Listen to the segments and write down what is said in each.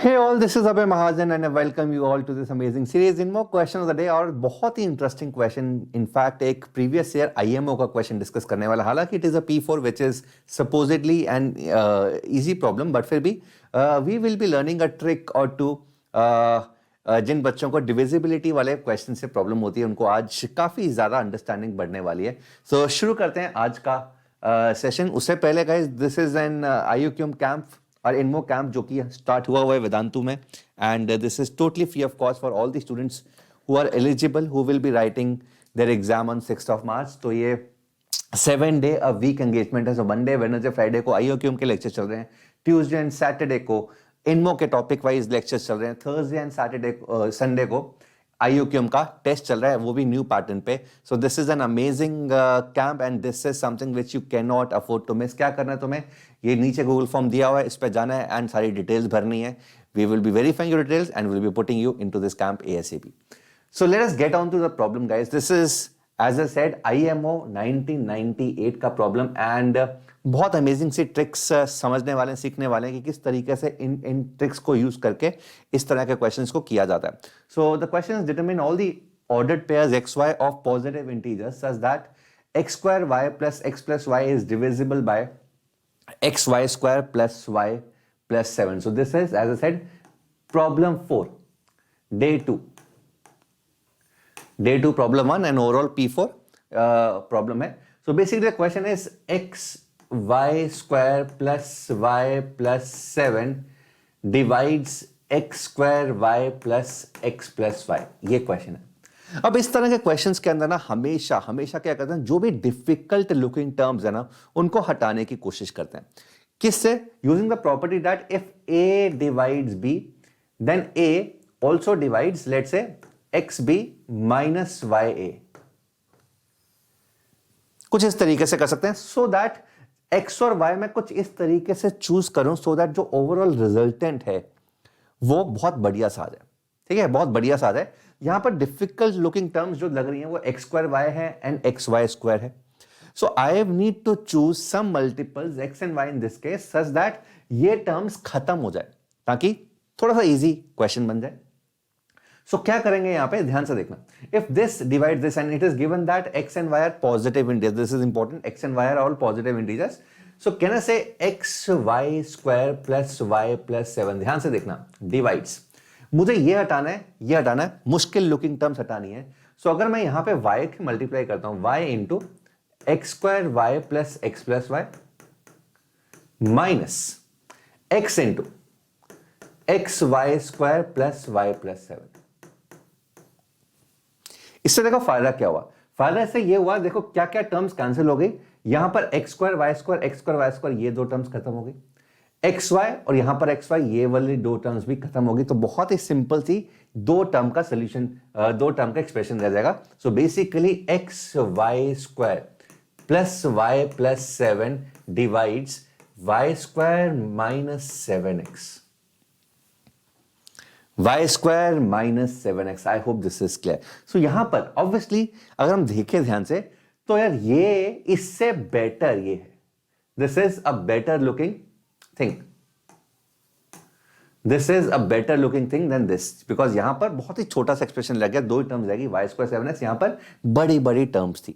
Hey all, this is Abhay Mahajan and I welcome you all to this amazing series. In more question of the day और बहुत ही interesting question, in fact एक previous year IMO का question discuss करने वाला, हालांकि it is a P4 which is supposedly an easy problem, but फिर भी we will be learning a trick or two. जिन बच्चों को डिविजिबिलिटी वाले क्वेश्चन से प्रॉब्लम होती है उनको आज काफ़ी ज़्यादा अंडरस्टैंडिंग बढ़ने वाली है. सो शुरू करते हैं आज का सेशन. उससे पहले guys, this is N IUQM camp और इनमो कैंप जो कि स्टार्ट हुआ है वेदांतु में, and this is totally free of cost for all the students who are eligible who will be writing their exam on 6th of March. तो ये 7 day a week engagement है. So Monday, Wednesday, Friday को IUQM के lecture चल रहे हैं. Tuesday and Saturday को इनमो के टॉपिक वाइज लेक्चर्स चल रहे हैं. थर्सडे एंड सैटरडे संडे को IUQM का टेस्ट चल रहा है, वो भी न्यू पैटर्न पे. So this is an amazing camp and this is something which you can not afford to miss. क्या करना है तुम्हें, ये नीचे गूगल फॉर्म दिया हुआ है, इस पर जाना है एंड सारी डिटेल्स भरनी है. We will be verifying your details and will be putting you into this camp ASAP. So let us get on to the problem guys. This is as I said IMO 1998 का problem and बहुत amazing सी tricks समझने वाले सीखने वाले हैं कि किस तरीके से इन ट्रिक्स को यूज करके इस तरह के क्वेश्चंस को किया जाता है. So the question determine all the ordered pairs xy of positive integers such that x square y plus x plus y is divisible by xy square plus y plus 7. So this is, as I said, problem 4, day 2. Day 2 problem 1 and overall P4 problem है. So basically the question is x y square plus y plus 7 divides x square y plus x plus y. ये question है. अब इस तरह के questions के अंदर ना हमेशा हमेशा क्या करते हैं, जो भी डिफिकल्ट लुकिंग टर्म्स है ना उनको हटाने की कोशिश करते हैं. किससे? Using the property that if a divides b then a also divides, let's say, xb minus ya. कुछ इस तरीके से कर सकते हैं सो दैट x और y में कुछ इस तरीके से चूज करूं सो दैट जो ओवरऑल रिजल्टेंट है वो बहुत बढ़िया सा आ जाए. ठीक है, बहुत बढ़िया सा आ जाए. यहां पर डिफिकल्ट लुकिंग टर्म्स जो लग रही हैं वो x स्क्वायर y है एंड xy स्क्वायर है. So I need to choose some multiples x and y in this case such that ये टर्म्स खत्म हो जाए ताकि थोड़ा सा इजी क्वेश्चन बन जाए. सो क्या करेंगे यहां पे, ध्यान से देखना. If this divide this and it is given that x and y are positive integers, this is important, x and y are all positive integers. So can I say xy square plus y plus 7. ध्यान से देखना, divides. मुझे ये हटाना है, ये हटाना है, मुश्किल लुकिंग टर्म्स हटानी है. सो अगर मैं यहां पे y की मल्टीप्लाई करता हूं, y into x square y plus x plus y minus x into x y square plus y plus 7. इससे देखो फायदा क्या हुआ. फायदा इससे ये हुआ, देखो क्या क्या टर्म्स कैंसिल हो गई. यहां पर x square y square x square y square ये दो टर्म्स खत्म हो गई. एक्स वाई और यहां पर एक्स वाई ये वाली दो टर्म्स भी खत्म होगी. तो बहुत ही सिंपल सी दो टर्म का सोल्यूशन, दो टर्म का एक्सप्रेशन रह जाएगा. So basically x y square plus y plus 7 divides y square minus 7x. Y square minus 7x. I hope this is clear. So यहां पर ऑब्वियसली अगर हम देखें ध्यान से तो यार ये इससे बेटर ये है. This is a better looking thing. This is a better looking thing than this because यहां पर बहुत ही छोटा सा एक्सप्रेशन लग गया. दो टर्म्स रहेगी y स्क्वायर 7x, यहां पर बड़ी बड़ी टर्म्स थी.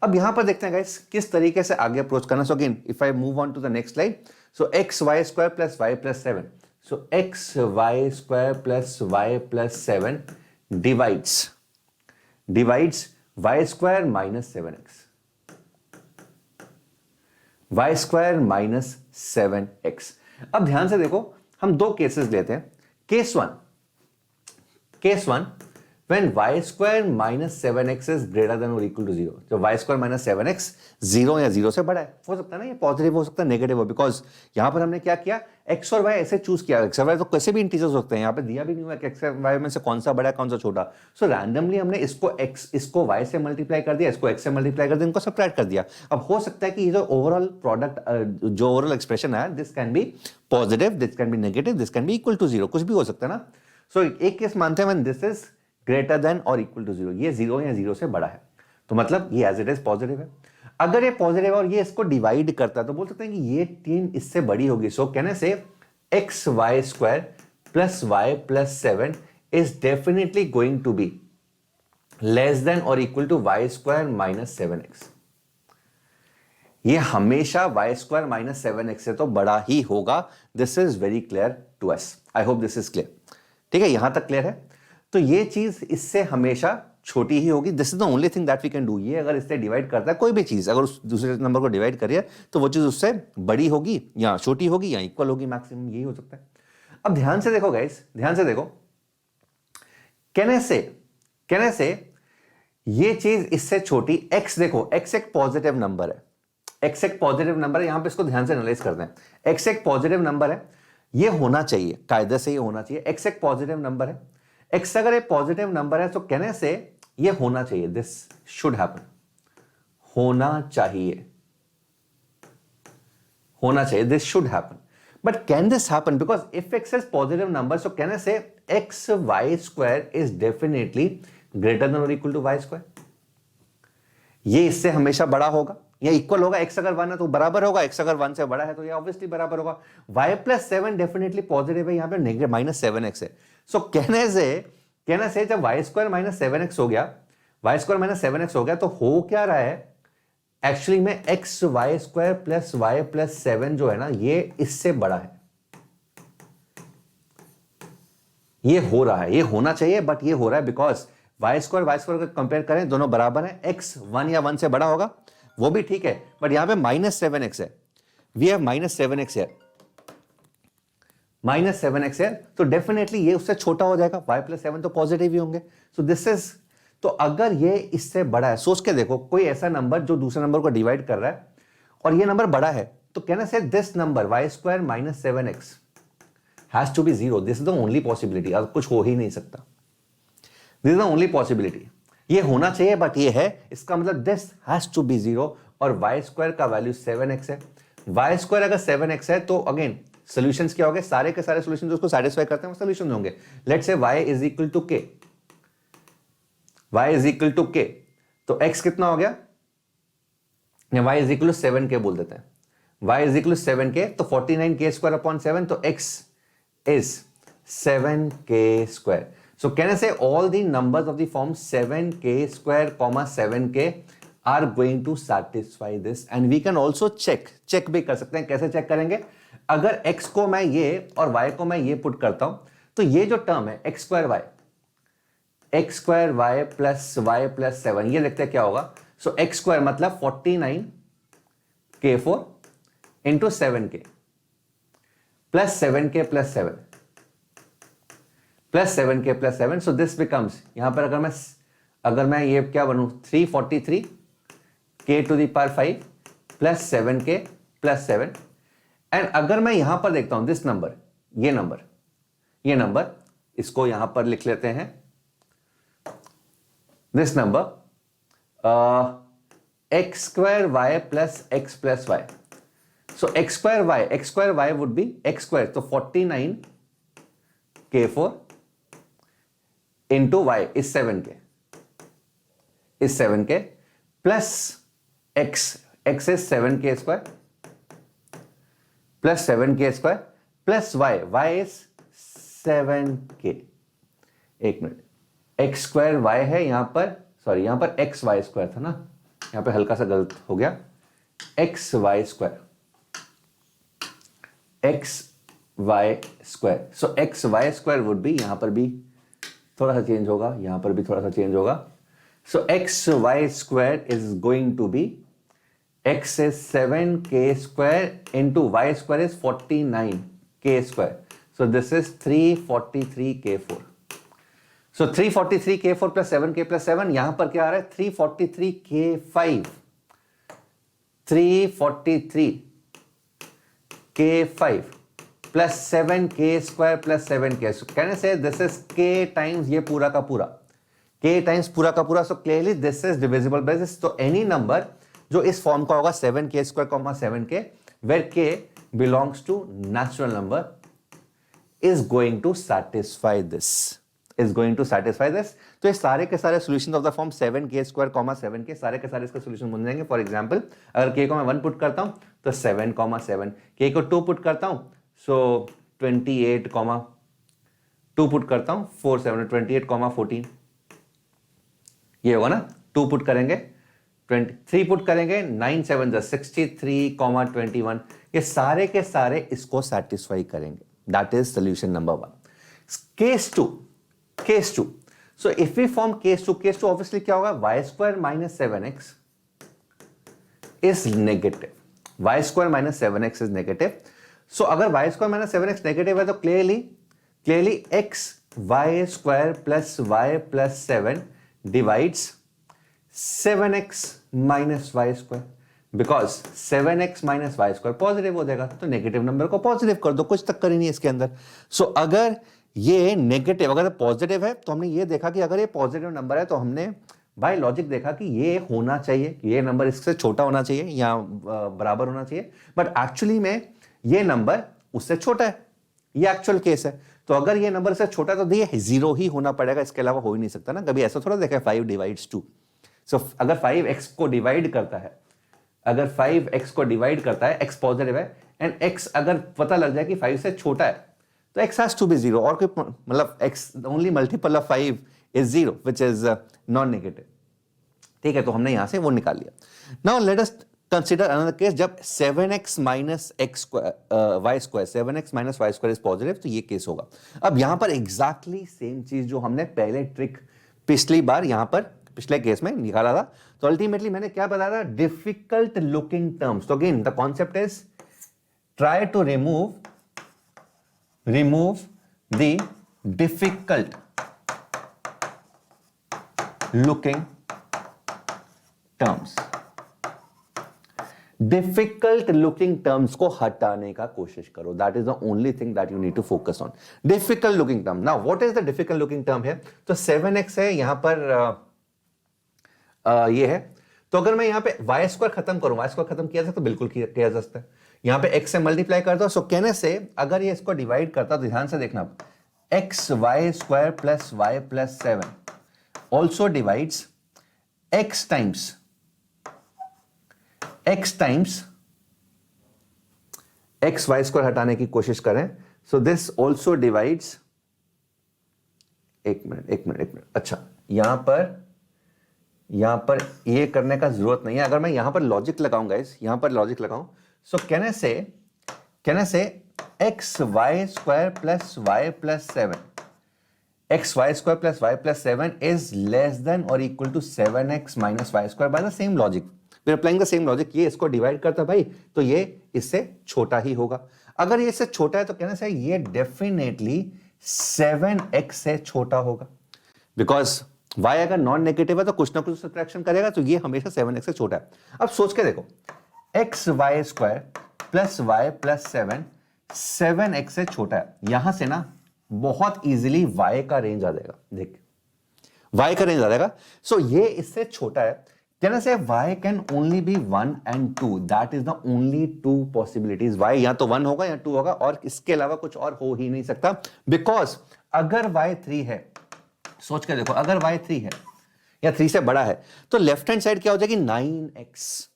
अब यहां पर देखते हैं गाइस किस तरीके से आगे अप्रोच करना. So again if I move on to the next slide, so x y square plus y plus 7. So x y square plus y plus 7 divides y square minus 7x. Y square minus 7x. अब ध्यान से देखो, हम दो cases लेते हैं. Case one when y square minus 7x is greater than or equal to 0. तो y square minus 7x 0 या 0 से बड़ा है. हो सकता है ना ये पॉजिटिव हो सकता है नेगेटिव हो, बिकॉज यहां पर हमने क्या किया, x और y ऐसे चूज किया. x और y तो कैसे भी इंटीजर्स हो सकते हैं, यहां पे दिया भी नहीं हुआ कि x और y में से कौन सा बड़ा है कौन सा छोटा. सो रैंडमली हमने इसको y से मल्टीप्लाई कर दिया, इसको x से मल्टीप्लाई कर दिया, इनको सबट्रैक्ट कर दिया. अब हो सकता है कि ये जो ओवरऑल प्रोडक्ट, जो ओवरऑल एक्सप्रेशन है, this can be positive, this can be negative, this can be equal to 0, कुछ भी हो सकता है ना. सो एक केस मानते हैं when this is greater than और इक्वल टू 0, ये 0 या 0 से बड़ा है, तो मतलब ये एज इट इज पॉजिटिव है. अगर ये पॉजिटिव है और ये इसको डिवाइड करता है तो बोल सकते हैं कि ये 3 इससे बड़ी होगी. सो can I say x y square plus y plus 7 is definitely going to be less than or equal to y square minus 7x. ये हमेशा y स्क्वायर माइनस 7x से तो बड़ा ही होगा. This is very clear to us. I hope this is clear. ठीक है, यहां तक क्लियर है. तो ये चीज इससे हमेशा छोटी ही होगी. This is the only thing that we can do. ये अगर इससे डिवाइड करता है कोई भी चीज, अगर उस दूसरे नंबर को डिवाइड करिए तो वो चीज उससे बड़ी होगी या छोटी होगी या इक्वल होगी. मैक्सिमम यही हो सकता है. अब ध्यान से देखो गाइस, ध्यान से देखो. कहने से ये चीज इससे छोटी x, देखो x एक पॉजिटिव नंबर है. x एक पॉजिटिव नंबर है. यहां पे इसको ध्यान से एनालाइज करते हैं. x एक पॉजिटिव नंबर है. ये होना चाहिए, कायदे से ये होना चाहिए. x एक पॉजिटिव नंबर है. x अगर एक पॉजिटिव नंबर है तो कहने से ये होना चाहिए. This should happen. होना चाहिए, होना चाहिए. This should happen. But can this happen? Because if x is positive number, so कहने से x y square is definitely greater than और इक्वल टू y स्क्वायर. ये इससे हमेशा बड़ा होगा या इक्वल होगा. x अगर 1 है तो बराबर होगा, x अगर 1 से बड़ा है तो ये ऑब्वियसली बराबर होगा. y प्लस 7 डेफिनेटली पॉजिटिव है. यहां पे नेगेटिव माइनस 7x है. सो कहने से जब y स्क्वायर माइनस 7x हो गया, y स्क्वायर माइनस 7x हो गया, तो हो क्या रहा है एक्चुअली में x y square plus y plus 7 जो है ना, ये इससे बड़ा है. ये हो रहा है, ये होना चाहिए बट ये हो रहा है बिकॉज y स्क्वायर कंपेयर करें दोनों बराबर है. x 1 या 1 से बड़ा होगा वो भी ठीक है, बट यहां पे माइनस 7x है. वी हैव माइनस 7x है, माइनस 7x है. तो डेफिनेटली ये उससे छोटा हो जाएगा. y प्लस 7 तो पॉजिटिव ही होंगे. सो दिस इज, तो अगर ये इससे बड़ा है, सोच के देखो कोई ऐसा नंबर जो दूसरे नंबर को डिवाइड कर रहा है और ये नंबर बड़ा है, तो कहना से this number y square minus 7x has to be 0. This is the only possibility. अब कुछ हो ही नहीं सकता. This is the only possibility. ये होना चाहिए बट ये है. इसका मतलब दिस हैज टू बी 0 और y स्क्वायर का वैल्यू 7x है. y स्क्वायर अगर 7x है तो अगेन सॉल्यूशंस क्या हो गए, सारे के सारे सॉल्यूशंस जो उसको सैटिस्फाई करते हैं वो सॉल्यूशंस होंगे. Let's say y is equal to k, y is equal to k, तो x कितना हो गया, y is equal to 7k बोल देते हैं. y is equal to 7k, तो 49k स्क्वायर अपॉन 7, तो x is 7k square. So can I say all the numbers of the form 7k square comma 7k are going to satisfy this, and we can also check भी कर सकते हैं. कैसे check करेंगे? अगर x को मैं ये और y को मैं ये पुट करता हूं तो ये जो टर्म है x square y plus y plus 7, ये देखते हैं क्या होगा. सो x स्क्वायर मतलब 49k4 into 7k plus 7k plus 7 plus 7k plus 7. So this becomes, यहां पर अगर मैं ये क्या बनूं, 343k to the power 5 plus 7k plus 7. And अगर मैं यहां पर देखता हूं दिस नंबर, ये नंबर इसको यहां पर लिख लेते हैं. This number x square y plus x plus y. So x square y would be x square, तो 49k4 into y is 7k plus x is 7k square plus 7k square plus y is 7k. एक minute, x square y है यहां पर, sorry यहां पर x y square था ना, यहां पे हल्का सा गलत हो गया. x y square, so x y square would be, यहां पर भी थोड़ा सा चेंज होगा, यहां पर भी थोड़ा सा चेंज होगा. So x y square is going to be, x is 7k square into y square is 49k square. So this is 343k4. So 343k4 plus 7k plus 7, यहां पर क्या आ रहा है 343k5, 343k5 plus 7k square plus 7k. सो कहने से this is k times ये पूरा का पूरा, k टाइम्स पूरा का पूरा. So clearly this is divisible by this. तो एनी नंबर जो इस फॉर्म का होगा 7k square comma 7k, where k belongs to natural number, is going to satisfy this, तो ये सारे के सारे solutions of the form 7k square comma 7k, सारे के सारे इसका सॉल्यूशन बन जाएंगे. फॉर एग्जांपल अगर k को मैं 1 पुट करता हूं तो 7 कॉमा 7, k को 2 पुट करता हूं सो 28 कॉमा 2 पुट करता हूं, 4 7 28, 14 ये होगा ना। 2 पुट करेंगे 3 पुट करेंगे 9 7 63, 21, ये सारे के सारे इसको सेटिस्फाई करेंगे। That is solution number 1। Case 2, so if we form case 2 obviously क्या होगा, y² - 7x is negative, y² - 7x is negative. So अगर y² - 7x नेगेटिव है तो clearly x y² + y + 7 divides 7x - y², because 7x - y² positive हो जाएगा, तो negative number को पॉजिटिव कर दो, कुछ चक्कर ही नहीं है इसके अंदर। सो अगर ये नेगेटिव, अगर पॉजिटिव है तो हमने ये देखा कि अगर ये पॉजिटिव नंबर है तो हमने बाय लॉजिक देखा कि ये होना चाहिए, ये नंबर इससे छोटा होना चाहिए या बराबर होना चाहिए, बट एक्चुअली में ये नंबर उससे छोटा है, ये एक्चुअल केस है। तो अगर ये नंबर से छोटा है तो ये 0 ही होना पड़ेगा, इसके अलावा हो ही नहीं सकता ना। कभी ऐसा थोड़ा देखा 5 डिवाइड्स 2। सो अगर 5x को डिवाइड करता है, अगर 5x को डिवाइड करता है, x पॉजिटिव है एंड x अगर पता लग जाए कि 5 से छोटा है तो x हैज टू बी 0, और कोई मतलब x only multiple of 5 is 0 which is non negative. ठीक है, तो हमने यहां से वो निकाल लिया। Now let us consider another case जब 7x - y², 7x - y² is positive, तो ये केस होगा। अब यहां पर एग्जैक्टली सेम चीज जो हमने पहले ट्रिक पिछली बार यहां पर पिछले केस में निकाला था, तो अल्टीमेटली मैंने क्या बताया था, डिफिकल्ट लुकिंग टर्म्स। तो again the concept is try to remove the difficult looking terms. Difficult looking terms को हटाने का कोशिश करो, that is the only thing that you need to focus on, difficult looking term. Now what is the difficult looking term है, तो 7x है यहां पर ये है, तो अगर मैं यहां पे y² खत्म करूं, y² खत्म किया जा सकता, तो बिल्कुल किया जा सकता है। यहां पे x से मल्टीप्लाई करता हूं, सो कहने से अगर ये इसको डिवाइड करता, तो ध्यान से देखना, x y² + y + 7 also divides x times x y² हटाने की कोशिश करें, सो दिस ऑल्सो डिवाइड्स, एक मिनट, अच्छा यहां पर ये करने का जरूरत नहीं है। अगर मैं यहां पर लॉजिक लगाऊंगा, यहां पर लॉजिक लगाऊं, सो कहने से x y² + y + 7, x y² + y + 7 is less than or equal to 7x - y² by the same logic. We're applying the same logic. ये इसको डिवाइड करता है भाई, तो ये इससे छोटा ही होगा। अगर ये इससे छोटा है तो कहने से ये डेफिनेटली 7x से छोटा होगा, बिकॉज y अगर नॉन नेगेटिव है तो कुछ ना कुछ सब्ट्रैक्शन करेगा, तो ये हमेशा 7x से छोटा है। अब सोच के देखो, x y² + y + 7 7x से छोटा है, यहां से ना बहुत इजीली y का रेंज आ जाएगा। देख, y का रेंज आ जाएगा। सो ये इससे छोटा है, कहने से y can only be 1 and 2, that is the only 2 possibilities. y या तो 1 होगा या 2 होगा, और इसके अलावा कुछ और हो ही नहीं सकता, बिकॉज अगर y 3 है, सोच के देखो, अगर y 3 है या 3 से बड़ा है, तो लेफ्ट हैंड साइड क्या हो जाएगी, 9x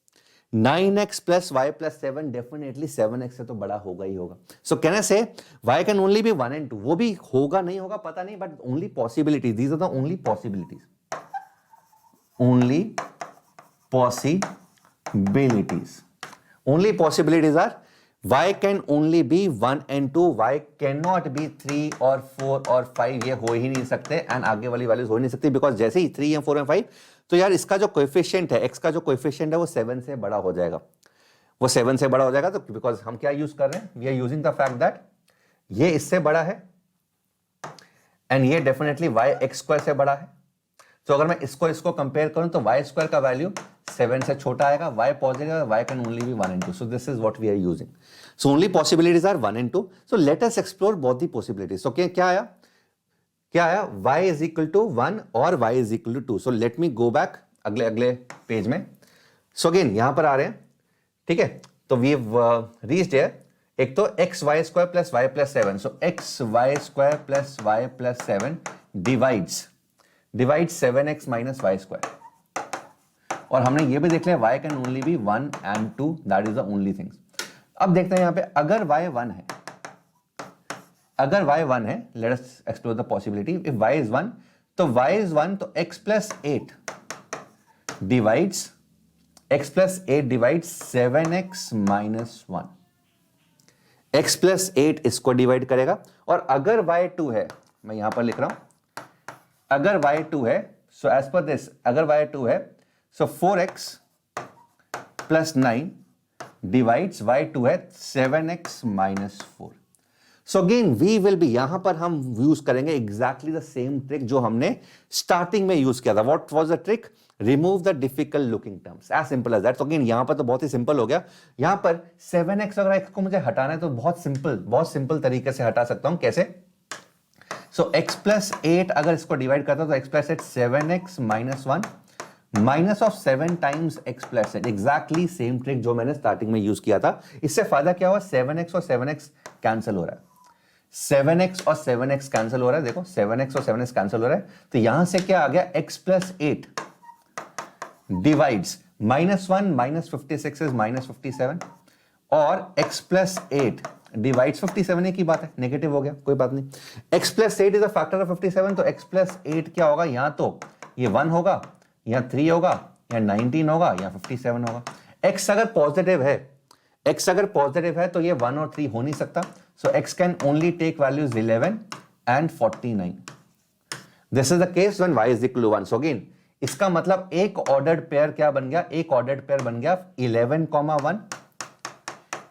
+ y + 7 डेफिनेटली 7x से तो बड़ा होगा ही होगा। सो कहने से y can only be 1 and 2, वो भी होगा नहीं होगा पता नहीं, but only possibilities, these are the only possibilities, only possibilities are y can only be 1 and 2, y cannot be 3 और 4 और 5, ये हो ही नहीं सकते, एंड आगे वाली वैल्यूज हो ही नहीं सकती, बिकॉज जैसे ही 3 या 4 या 5, तो यार इसका जो कोएफिशिएंट है, x का जो कोएफिशिएंट है वो 7 से बड़ा हो जाएगा, वो 7 से बड़ा हो जाएगा। तो बिकॉज हम क्या यूज कर रहे हैं, we are using the fact that ये इससे बड़ा है एंड ये डेफिनेटली y x² से बड़ा है। तो अगर मैं इसको कंपेयर करूं तो y² का वैल्यू 7 से छोटा आएगा, y पॉजिटिव है, y can only be 1 and 2, so this is what we are using. So only possibilities are 1 and 2, so let us explore both the possibilities. So क्या आया, y इज इक्वल टू 1 और y is equal to 2। So let me go back अगले page में। So again यहां पर आ रहे हैं, ठीक है, तो वी हैव रीच्ड हियर, एक तो x y² + y + 7, सो x y² + y + 7 divide 7x - y², और हमने ये भी देख लिया y can only be 1 and 2, that is the only things. अब देखते हैं यहां पे, अगर y 1 है अगर y 1 है, late us explore the possibility, if y is 1, तो y is 1 तो x plus 8 divides 7x minus 1. x plus 8 इसको डिवाइड करेगा, और अगर y 2 है, मैं यहां पर लिख रहा हूं, अगर y 2 है, सो एज पर दिस, अगर y 2 है, सो 4x plus 9 divides y 2 है 7x minus 4. So again we will be, यहां पर हम यूज करेंगे एग्जैक्टली द सेम ट्रिक जो हमने स्टार्टिंग में यूज किया था. What was the trick? Remove the difficult looking terms, as simple as that. तो अगेन यहां पर तो बहुत ही सिंपल हो गया. यहां पर 7x, अगर x को मुझे हटाना है तो बहुत सिंपल तरीके से हटा सकता हूं. कैसे? सो x प्लस 8 अगर इसको डिवाइड करता तो x plus 8 7x minus 1 minus of 7 times x plus 8. Exactly same trick जो मैंने स्टार्टिंग में यूज किया था. इससे फायदा क्या हुआ? 7x और 7x कैंसिल हो रहा है. 7x और 7x कैंसिल हो रहा है. देखो 7x और 7x कैंसिल हो रहा है, तो यहां से क्या आ गया? x plus 8 divides -1 minus 56 is -57, और x प्लस 8 डिवाइड्स 57. एक ही बात है, नेगेटिव हो गया, कोई बात नहीं. x plus 8 is a factor of 57, तो x प्लस 8 क्या होगा? यहां तो ये 1 होगा, यहां 3 होगा, यहां 19 होगा, यहां 57 होगा. x अगर पॉजिटिव है तो ये 1 और 3 हो नहीं सकता. So x can only take values 11 and 49. This is the case when y is equal to 1. So again, इसका मतलब एक ऑर्डर्ड पेयर क्या बन गया? एक ऑर्डर्ड पेयर बन गया 11,1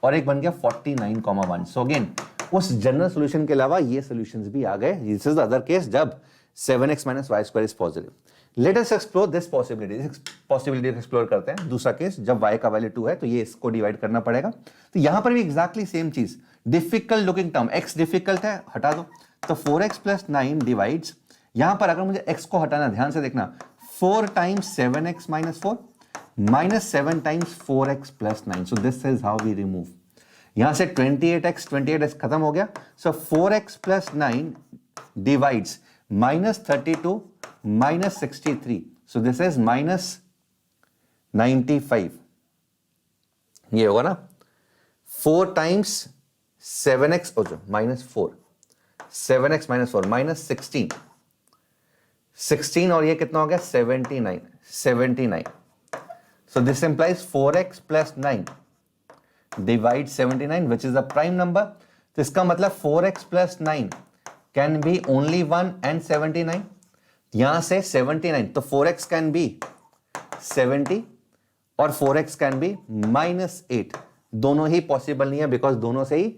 और एक बन गया 49,1. So again, उस जनरल सॉल्यूशन के अलावा ये सॉल्यूशंस भी आ गए. This is the other case जब 7x minus y square is positive. Let us explore this possibility. इस पॉसिबिलिटी एक्सप्लोर करते हैं. दूसरा केस जब y का वैल्यू 2 है तो ये इसको डिवाइड करना पड़ेगा. तो यहां पर भी एग्जैक्टली सेम चीज, difficult looking term, x difficult है, हटा दो. तो 4x प्लस 9 डिवाइड्स, यहां पर अगर मुझे x को हटाना, ध्यान से देखना, 4 times 7x minus 4 minus 7 times 4x plus 9. So this is how we remove. यहां से 28x खत्म हो गया. So 4x plus 9 divides minus 32 minus 63. So this is minus 95. ये होगा ना, 4 times 7x minus 4, 7x minus 4 minus 16 और ये कितना हो गया? 79. So this implies 4x plus 9 divide 79, which is a prime number. तो इसका मतलब 4x plus 9 can be only 1 and 79. यहां से 79, तो 4x can be 70 और 4x can be -8. दोनों ही पॉसिबल नहीं है, बिकॉज दोनों से ही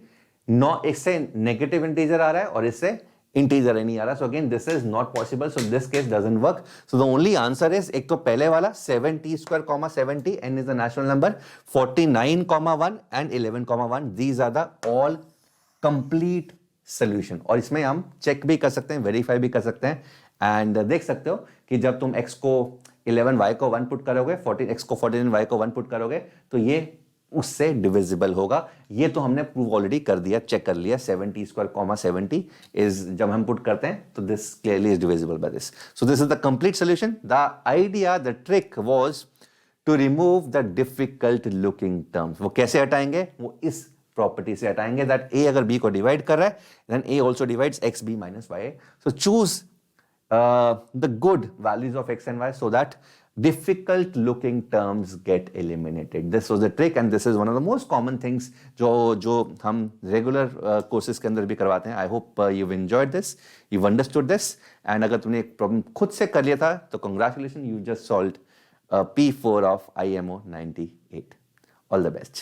इससे नेगेटिव इंटीजर आ रहा है और इससे इंटीजर ही नहीं आ रहा. So again this is not possible. So this case doesn't work. So the only answer is, एक तो पहले वाला 7t square, 70, n is a natural number, 49,1 and 11,1. These are the all complete solution. और इसमें हम check भी कर सकते हैं, वेरीफाई भी कर सकते हैं, एंड देख सकते हो कि जब तुम x को 11, y को 1 पुट करोगे, 14x को 14, y को 1 पुट करोगे, तो ये उससे डिविजिबल होगा. ये तो हमने प्रूव ऑलरेडी कर दिया, चेक कर लिया. 7t square, 70 इज, जब हम पुट करते हैं तो this clearly is divisible by this. So this is the complete solution. The idea, the trick was to remove the difficult looking terms. वो कैसे हटाएंगे? वो इस प्रॉपर्टी से हटाएंगे, दैट a अगर b को डिवाइड कर रहा है, then a also divides xb minus ya. So choose the good values of x and y so that difficult looking terms get eliminated. This was the trick and this is one of the most common things जो हम regular courses के अंदर भी करवाते हैं. I hope you've enjoyed this, you've understood this, and अगर तुमने एक प्रॉब्लम खुद से कर लिया था तो congratulations, you just solved P4 of IMO 98. All the best.